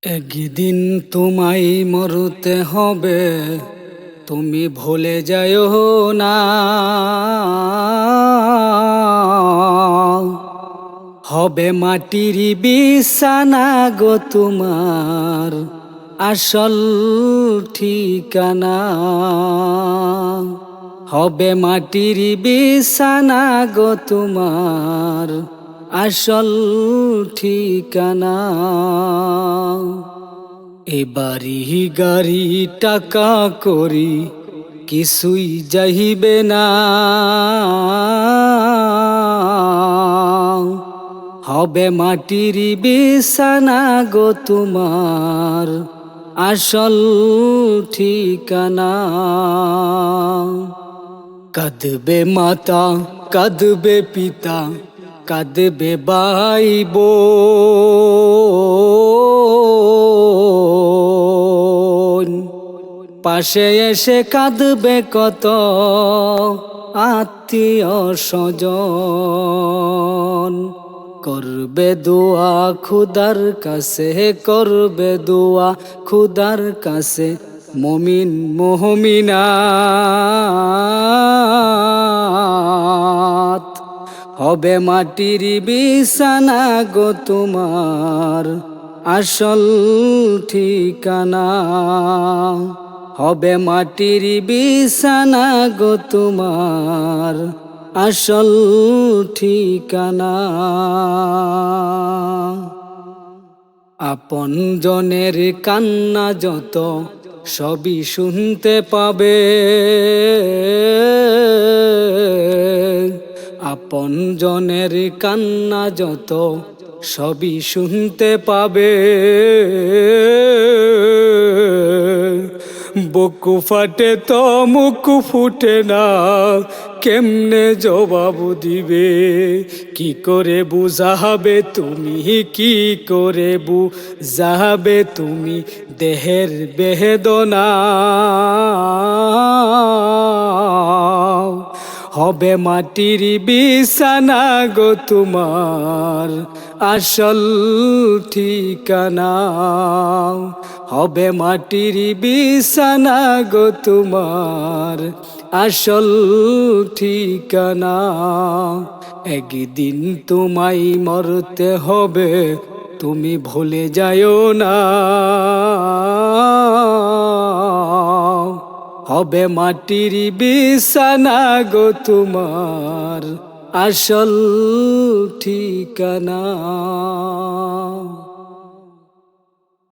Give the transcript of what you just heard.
একদিন তোমায় মরতে হবে, তুমি ভুলে যাও না। হবে মাটির বিছানা গো তোমার আসল ঠিকানা। হবে মাটির বিছানা গো তোমার আসল ঠিকানা। এবারি গাড়ি টাকা করি কিছুই যাইবে না। হবে মাটির বিছানা গো তোমার আসল ঠিকানা। কাঁদবে মাতা, কাঁদবে পিতা, কাঁদবে ভাই বোন। পাশে এসে কাঁদবে কত আত্মীয় স্বজন। করবে দোয়া খুদার কাছে, করবে দোয়া খুদার কাছে মুমিন মুমিনাত। হবে মাটির বিছানা গো তোমার আসল ঠিকানা। হবে মাটির বিছানা গো তোমার আসল ঠিকানা। আপন জনের কান্না যত সবই শুনতে পাবে। আপন জনের কান্না যত সবই শুনতে পাবে। বুকু ফাটে তো মুখ ফুটে না, কেমনে জবাব দিবে? কি করে বুঝাবে তুমি, কি করে বুঝাবে তুমি দেহের বেদনা? হবে মাটির বিছানা গো তোমার আসল ঠিকানা। হবে মাটির বিছানা গো তোমার আসল ঠিকানা। একদিন তোমায় মরতে হবে, তুমি ভুলে যাও না। হবে মাটির বিছানা গো তোমার আসল ঠিকানা।